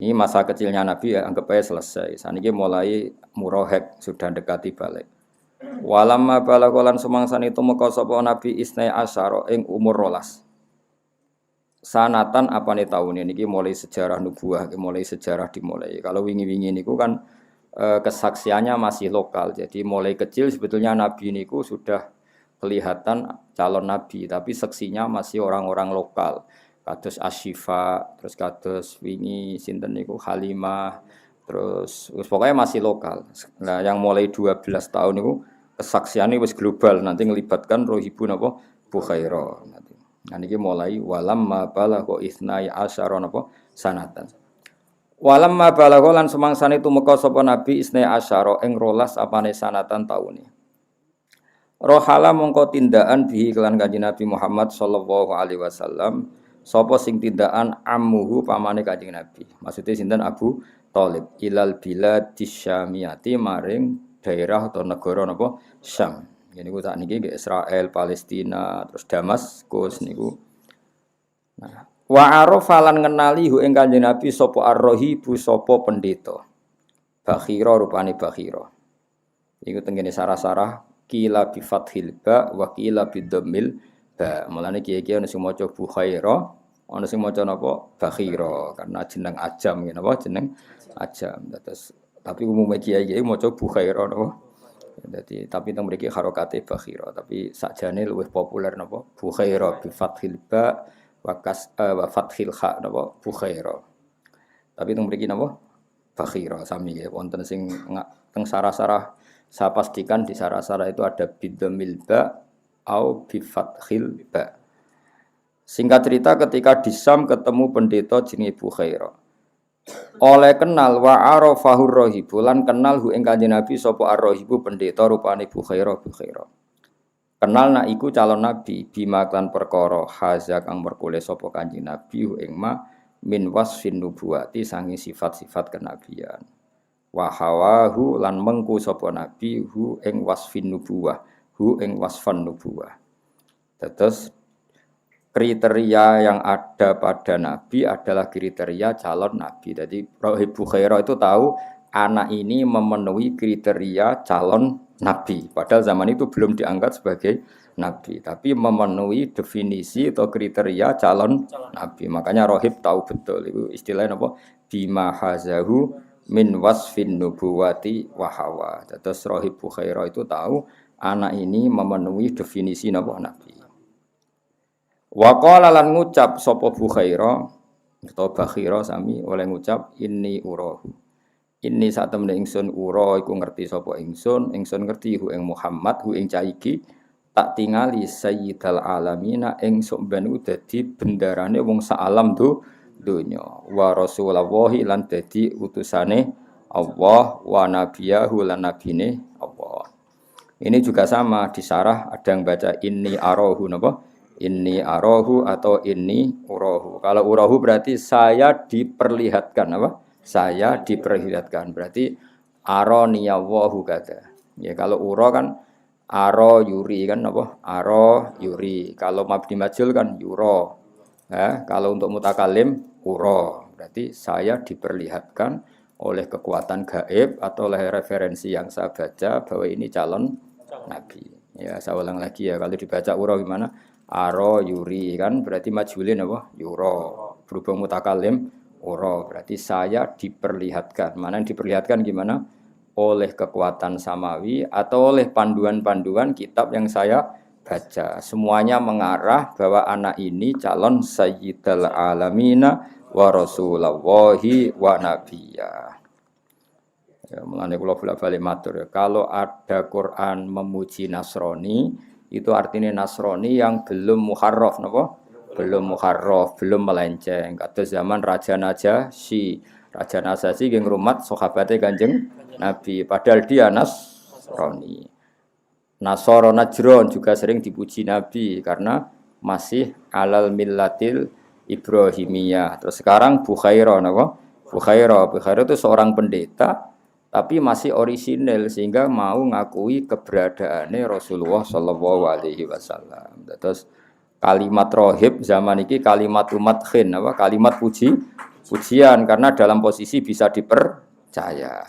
Ini masa kecilnya Nabi ya anggap aja selesai. Saniki mulai murohek sudah dekati balik. Walamma balagolan sumangsan itu meka sapa Nabi isnai asyara ing umur 12. Sanatan apane taune niki mulai sejarah nubuah, mulai sejarah dimulai. Kalau wingi-wingi niku kan kesaksiannya masih lokal. Jadi mulai kecil sebetulnya Nabi niku sudah kelihatan calon Nabi, tapi seksinya masih orang-orang lokal. Kados Asyifa, terus kados wingi sinten niku Halimah, terus pokoknya masih lokal. Nah, yang mulai 12 tahun niku kesaksiannya wis global, nanti ngelibatkan rohibun apa Bukhairah nanti. Nah niki mulai walamma balagha isnai asyara napa sanatan. Walamma balagha lan semangsane tumeka sapa Nabi isnai asyara ing 12 apane sanatan taune. Rohala mongko tindakan bihi kelan Kanjeng Nabi Muhammad sallallahu alaihi wasallam. Sapa sing tindakan ammuhu pamane Kanjeng Nabi. Maksudnya sinten Abu Thalib ilal biladis syamiyati maring daerah atau negara napa Syam. Ya niku sak niki nggih Israel, Palestina, terus Damaskus niku. Nah, wa arafa lan ngenali hu ing Kanjeng Nabi sapa ar-rahibu sapa pendeta. Bakhira rupane Bakhira. Iku tengene sarah-sarah kila bi fathil ba wa kila bi dhammil ba. Mulane kiye-kiye ana sing maca Bukhaira, ana sing maca napa Bakhira karena jeneng ajam ngene apa jeneng ajam. Terus tapi umumnya kiai-kiai maca Bukhaira napa. Jadi tapi teng mriki harokate Bakhira, tapi sakjane luwih populer napa Bukhaira bi fathil ba wa fathil kha napa Bukhaira. Tapi teng mriki napa Bakhira sami nggih wonten sing teng sarah-sarah saya pastikan di sarah-sarah itu ada bidhamil ba au bi fathil ba. Singkat cerita ketika di Syam ketemu pendeta jenenge Bukhaira. Oleh kenal wa arafahur rahibu lan kenal hu ing Kanjeng Nabi sapa ar-rahibu pendeta rupane Bukhaira. Kenal nak iku calon nabi bima kan perkara haza kang merkule sapa Kanjeng Nabi hu ing ma min wasfin nubuwati sangi sifat-sifat kenabian. Wa hawahu lan mengku sapa nabi hu ing wasfin nubuwah, hu ing wasfan nubuwah. Terus kriteria yang ada pada Nabi adalah kriteria calon Nabi. Jadi Rahib Bukhaira itu tahu anak ini memenuhi kriteria calon Nabi. Padahal zaman itu belum diangkat sebagai Nabi. Tapi memenuhi definisi atau kriteria calon Nabi. Makanya Rahib tahu betul. Itu istilahnya apa? Bima hazahu min wasfin nubuwati wahawa. Terus Rahib Bukhaira itu tahu anak ini memenuhi definisi Nabi. Wa qala lan ngucap sapa Bukhaira atau Bakhira sami oleh ngucap inni urahu. Inni satemene ingsun ura iku ngerti sapa ingsun ngerti hu ing Muhammad hu ing caiki tak tingali sayyidal alamina ing sok ben dadi bendarane wong sak alam donya wa rasulullahi lan dadi utusane Allah wa nabiyahu lan nabine Allah. Ini juga sama di sarah ada yang baca inni arahu napa? Inni arahu atau inni urahu. Kalau urahu berarti saya diperlihatkan apa? Saya diperlihatkan. Berarti aroniyawahu kata. Ya kalau ura kan aro yuri kan apa? Aro yuri. Kalau mabni majul kan yuro. Ya, kalau untuk mutakalim ura. Berarti saya diperlihatkan oleh kekuatan gaib atau oleh referensi yang saya baca bahwa ini calon nabi. Ya, saya ulang lagi ya kalau dibaca ura gimana? Aro yuri kan berarti majhulin apa? Yuro. Berhubung mutakalim ura berarti saya diperlihatkan. Mana yang diperlihatkan gimana? Oleh kekuatan samawi atau oleh panduan-panduan kitab yang saya baca. Semuanya mengarah bahwa anak ini calon sayyidal alamina wa rasulallahi wa nabiyya. Ya, mulane kula bali matur ya. Kalau ada Quran memuji Nasrani itu artinya Nasrani yang belum muharraf napa? Belum muharraf, belum melenceng. Kata zaman Raja Najasyi. Raja Najasyi nggih ngrumat sahabate Kanjeng Nabi, padahal dia Nasrani. Nasara Najron juga sering dipuji Nabi karena masih alal millatil Ibrahimiyah. Terus sekarang Bukhaira napa? Bukhaira itu seorang pendeta tapi masih orisinil sehingga mau ngakui keberadaannya Rasulullah sallallahu alaihi wasallam. Terus kalimat rohib zaman ini kalimat madkhin apa kalimat puji Ujian karena dalam posisi bisa dipercaya.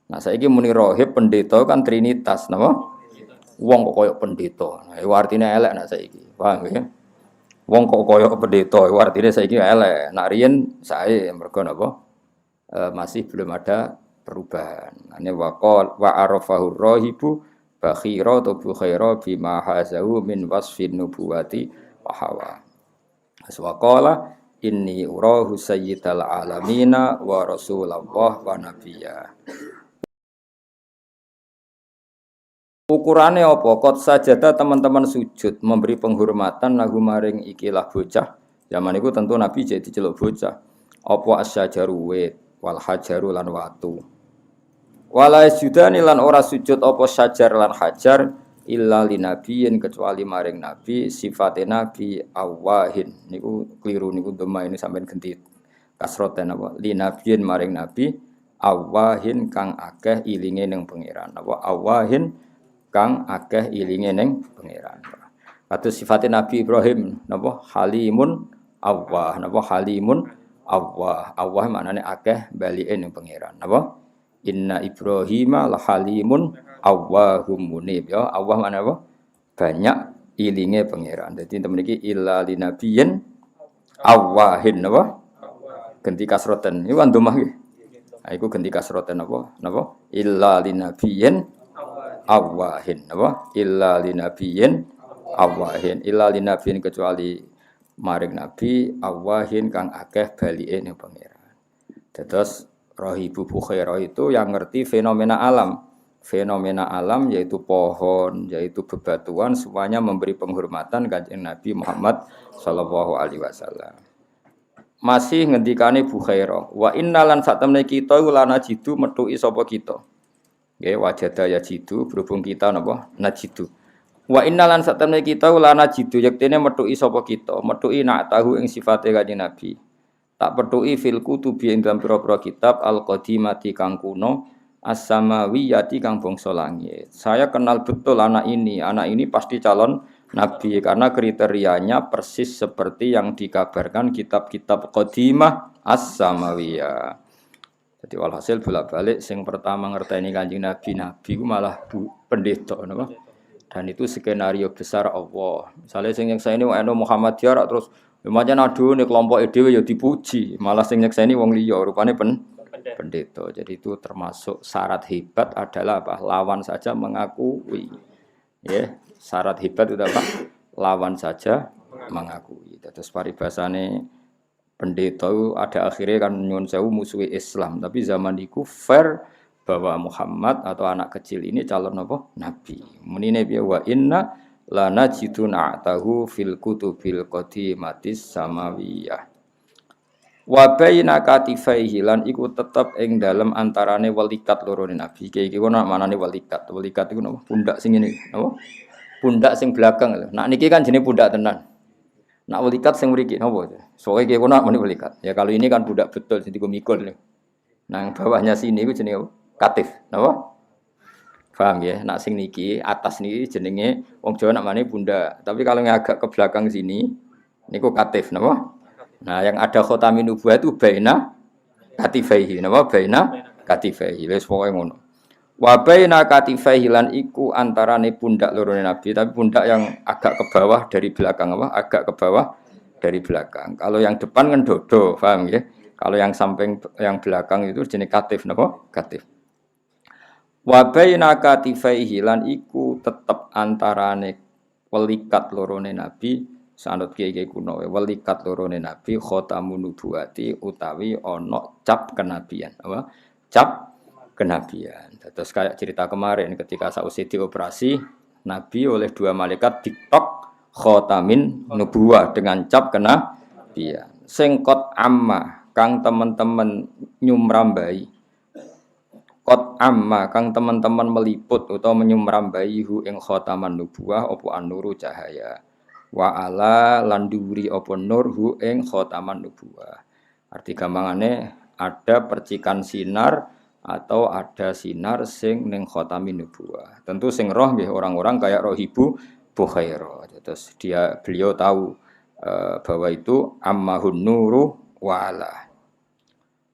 Nah, saiki muni rohib pendeta kan trinitas, napa? Wong kok koyo pendeta. Nah, iku artine elek nak saiki. Paham ya? Wong kok koyo pendeta, iku artine saiki elek. Nak riyen sae mergo napa? Masih belum ada perubahan. Ane waqal wa arafahu rahibu bakhira tu bukhaira bima hazahu min wasfin nubuwati wa hawa. Aswaqala inni urahu sayyidal alamina wa rasulullah wa nabiyya. Ukurannya apa? Kot sajada teman-teman sujud memberi penghormatan lahu maring ikilah bocah. Zaman itu tentu Nabi jadi celuk bocah. Apa asyajaru wit wal hajaru lan watu. Wala sujudani lan ora sujud apa syajar lan hajar illa linabiyin kecuali maring nabi sifate nabi awahin niku keliru niku doma ini sampean ganti kasroten apa linabiyin maring nabi awahin kang akeh ilinge ning pangeran apa awahin kang akeh ilinge ning pangeran. Kados sifate nabi Ibrahim napa halimun awah napa halimun awah maknane akeh balike ning pangeran napa inna Ibrahima la halimun awwahum munib ya Allah mana apa banyak ilinge pangeran. Dadi temen iki illa linabiyin awwahin apa ganti kasroten iku andumah iki. Ha iku ganti kasroten apa napa illa linabiyin awwahin apa illa linabiyin awwahin illa linabiyin kecuali maring nabi awwahin kang akeh balike ning pangeran. Dados Rahibu Bukhaira itu yang ngerti fenomena alam. Fenomena alam yaitu pohon, yaitu bebatuan, semuanya memberi penghormatan kanjeng Nabi Muhammad sallallahu alaihi wasallam. Masih ngendikane Bukhaira, wa innalan satemene kita lana jidu metuki sapa kita. Nggih wajada ya jidu berhubung kita napa najidu. Wa innalan satemene kita lana jidu yektene metuki sapa kita, metuki nak tahu ing sifate kanjeng Nabi. Tak pertu'i fil kutubi ing dalam pira-pira kitab al-qadimati kang kuno as-samawiyati kang bangsa langit. Saya kenal betul anak ini pasti calon nabi karena kriterianya persis seperti yang dikabarkan kitab-kitab qadimah as-samawiyah. Jadi walhasil bolak-balik sing pertama ngerteni Kanjeng Nabi ku malah pendeta napa? Dan itu skenario besar Allah. Misalnya sing yang saya ini Muhammadiyah terus macam aduh nih kelompok dhewe ya dipuji, malah sing nyekseni wong liya rupane pendeta. Jadi itu termasuk syarat hebat adalah apa? Lawan saja mengakui. Ya, syarat hebat itu apa? Lawan saja mengakui. Terus paribasane pendeta itu ada akhirnya kan nyuwun sewu musuhi Islam, tapi zaman iku fair bahwa Muhammad atau anak kecil ini calon apa? Nabi. Munine piye wa inna lana jidun a'tahu fil kutubil qadimatis samawiyah wa baina katifaihi lan iku tetep ing dalem antarane walikat loro nabi iki ana manane walikat iku napa pundak sing ngene napa pundak sing belakang lho nak niki kan jenenge pundak tenan nak walikat sing mriki napa soe iki ana meneh walikat ya kalau ini kan pundak betul sing dikumikul nang bawahnya sini iku jenenge katif napa. Paham ya, nak sing niki atas niki jenenge wong Jawa namanya pundak. Tapi kalau yang agak ke belakang sini niku katif napa? Nah, yang ada khotamin nubuwah itu baina katifaihi napa? Baina katifaihi. Wis pokoke ngono. Wa baina katifaihi lan iku antarane pundak loro Nabi, tapi pundak yang agak ke bawah dari belakang apa? Agak ke bawah dari belakang. Kalau yang depan kan dodo, paham ya? Kalau yang samping yang belakang itu jenis katif napa? Katif. Wa baina katifaihi lan iku tetep antarane welikat lorone nabi sanut kiai kuno welikat lorone nabi khatamun nubuwati utawi ana cap kenabian apa cap kenabian. Terus kayak cerita kemarin ketika sausé dioperasi nabi oleh dua malaikat ditok khatamin nubuwah dengan cap kenabian singkot amma kang teman-teman nyumrambai Kot amma kang teman-teman meliput atau menyumrambai hu ing khotaman nubuwah opo an-nuru cahaya wa ala landuri opo nur hu ing khotaman nubuwah. Arti gampangane ada percikan sinar atau ada sinar sing ning khotamin nubuwah. Tentu sing roh nggih orang-orang kayak Rahibu Bukhaira. Terus beliau tahu bahwa itu ammahun nuru wa ala.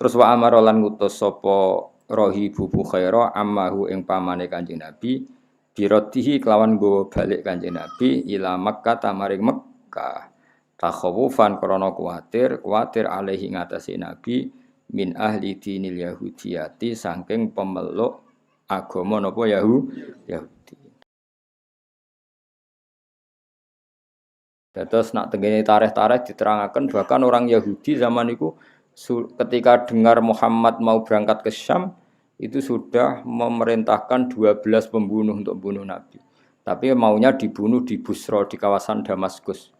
Terus wa amara lan ngutus sapa Rahibu Bukhaira ammahu ing pamane Kanjeng Nabi biratihi kelawan nggawa balik Kanjeng Nabi ila Makkah tamaring Mekkah. Takhawufan krana kuwatir alaihi ngatasi Nabi min ahli dinil yahudiyati saking pemeluk agama napa Yahudi. Terus nak tengene tarikh-tarikh diterangaken bahkan orang Yahudi zaman itu ketika dengar Muhammad mau berangkat ke Syam itu sudah memerintahkan 12 pembunuh untuk bunuh Nabi. Tapi maunya dibunuh di Busra di kawasan Damaskus.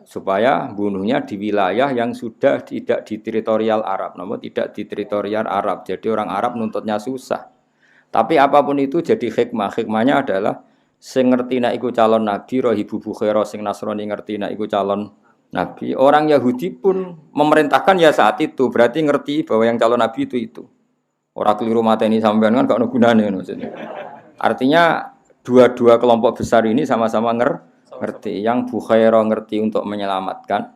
Supaya bunuhnya di wilayah yang sudah tidak di teritorial Arab, namun tidak di teritorial Arab. Jadi orang Arab nuntutnya susah. Tapi apapun itu jadi hikmahnya adalah sing ngerti nek iku calon nabi, Rahibu Bukhaira sing Nasrani ngerti nek iku calon nabi. Orang Yahudi pun memerintahkan ya saat itu, berarti ngerti bahwa yang calon nabi itu. Ora keliru mateni sampean kan gak ono gunane ngono. Artinya dua-dua kelompok besar ini sama-sama ngerti. Yang Bukhaira ngerti untuk menyelamatkan,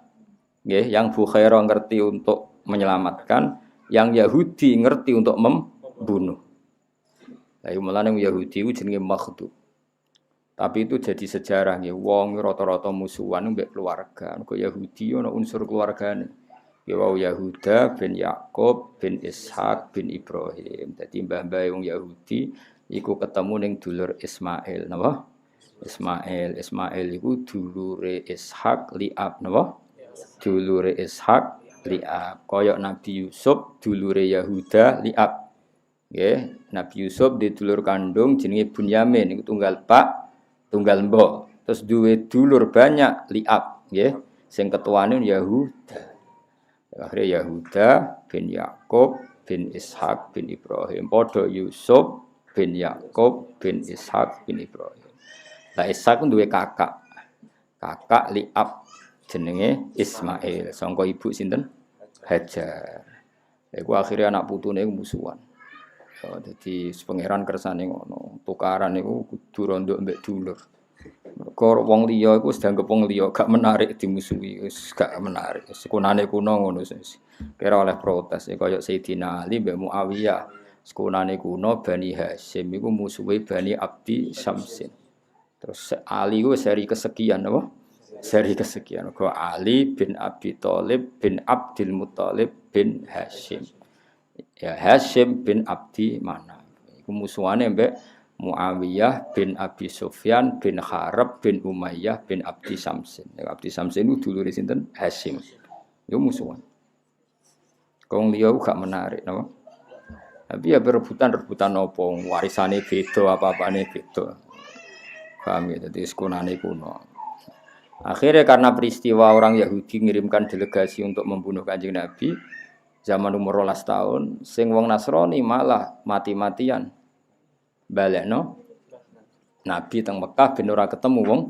nggih, yang Bukhaira ngerti untuk menyelamatkan, yang Yahudi ngerti untuk membunuh. Lah mulane Yahudi ku jenenge makhdub. Tapi itu jadi sejarah nggih, wong rata-rata musuhan mbek keluarga. Kok Yahudi ana unsur keluargane. Ya wau Yahuda bin Yakub bin Ishak bin Ibrahim. Dadi mbah-mbah wong Yahudi iku ketemu ning dulur Ismail, napa? Ismail iku dulure Ishak Li'ab, napa? Dulure Ishak Li'ab. Kaya Nabi Yusuf dulure Yahuda Li'ab. Nggih, Nabi Yusuf di dulur kandung jenenge Bunyamin iku tunggal pak, tunggal mbok. Terus duwe dulur banyak Li'ab, nggih. Sing ketuane Yahuda. Akhirnya Yahuda bin Yakub bin Ishak bin Ibrahim. Padha Yusuf bin Yakub bin Ishak bin Ibrahim. Lah Ishak duwe kakak Li'ab jenenge Ismail. Sangka ibu sinten? Hajar. Iku akhirnya anak putune musuhan. Jadi pangeran kersane ngono. Tukaran niku kudu rondo mbek dulur. Mergo wong liya iku wis dianggep wong liya, gak menarik dimusuhi, wis gak menarik. Sekunane kuno ngono wis. Kira oleh protes kaya Sayyidina Ali mbek Muawiyah. Sekunane kuno Bani Hasyim iku musuhi Bani Abdi Syamsin. Terus Ali ku seri kesekian apa? Seri kesekian. Kok Ali bin Abi Thalib bin Abdul Muthalib bin Hasyim. Ya Hasyim bin Abdi Manaf. Iku musuhane mbek Muawiyah bin Abi Sufyan bin Harab bin Umayyah bin Abdi Syamsin. Ya, Abdi Syamsin itu dulure sinten? Hasyim. Yo musuhan. Kong liya gak menarik napa? Tapi ya rebutan apa warisane beda apa-apane beda. Paham ya, jadi sekunane kuno. Akhirnya karena peristiwa orang Yahudi mengirimkan delegasi untuk membunuh Kanjeng Nabi zaman umur 12 tahun, sing wong Nasrani malah mati-matian. Balekno Nabi teng Mekah ben ora ketemu wong.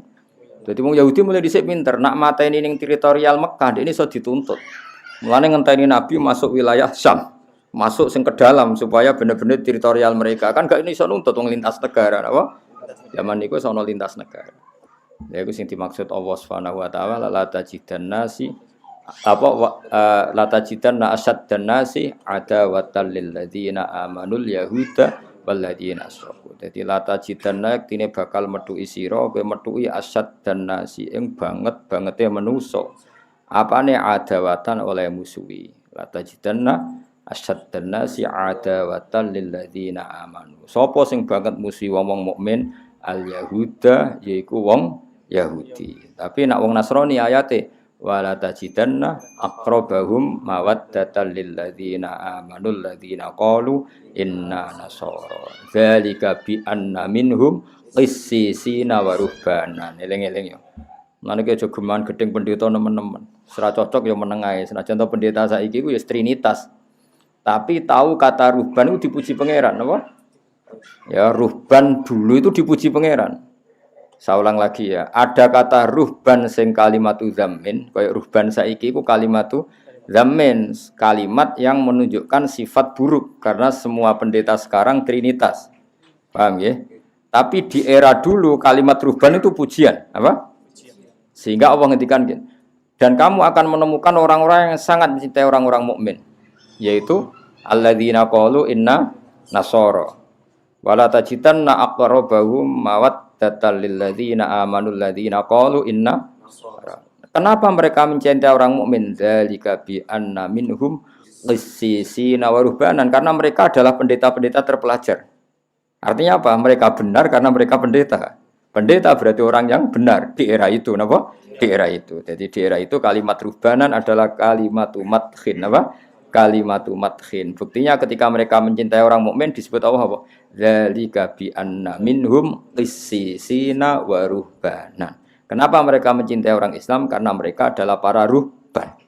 Dadi wong Yahudi mulai dhisik pinter, nak mateni ning teritorial Mekah, ini iso dituntut. Mulane ngenteni Nabi masuk wilayah Syam, masuk sing ke dalam supaya bener-bener teritorial mereka. Kan gak ini iso nuntut wong lintas negara, apa? Zaman niku sono lintas negara. Lha iku sing dimaksud Allah Subhanahu wa taala la tajidanna nasi la tajidanna asyaddan nasi adawatan lil ladzina amanul yahuda wal ladzina asyraku. Dadi la tajidanna tine bakal metuki sira kowe metuki asyaddan nasi ing bangete manusa. Apane adawatan oleh musuhi. La tajidanna asyaddan nasi adawatan lil ladzina amanu. Sapa sing banget musuhi wong mukmin? Al-Yahuda yaiku wong Yahudi. Tapi nak wong Nasrani ayate wala tajidanna aqrabahum mawaddatan lil ladzina amanu alladzina qalu inna nasara. Dzalika bi anna minhum qissisina wa ruhbanan. Eling-eling yo. Lan iki aja geman gedeng pendeta nemen-nemen. Ora cocok yo meneng ae. Senajan to pendeta saiki ku ya trinitas. Tapi tahu kata ruhban itu dipuji pangeran, apa? Ya ruhban dulu itu dipuji pangeran. Saya ulang lagi ya. Ada kata ruhban sing kalimatu zammin, kayak ruhban saiki ku kalimatu zammin, kalimat yang menunjukkan sifat buruk karena semua pendeta sekarang trinitas. Paham ya? Tapi di era dulu kalimat ruhban itu pujian, apa? Sehingga Allah ngendikan dan kamu akan menemukan orang-orang yang sangat mencintai orang-orang mukmin. yaitu alladzina qalu inna nasara wala tajidanna aqrabahum mawaddatal lil ladzina amanu alladzina qalu inna nasara. Kenapa mereka mencintai orang mukmin? Dzalika bi anna minhum qissisina wa ruhbanan, karena mereka adalah pendeta-pendeta terpelajar. Artinya apa? Mereka benar karena mereka pendeta. Pendeta berarti orang yang benar di era itu, napa? Di era itu. Jadi di era itu kalimat ruhbanan adalah kalimatu madkhin, apa? Kalimatu madkhin. Buktinya ketika mereka mencintai orang mukmin disebut Allah apa? Dzalika bi anna minhum qissisina wa ruhbanan. Kenapa mereka mencintai orang Islam? Karena mereka adalah para ruhban.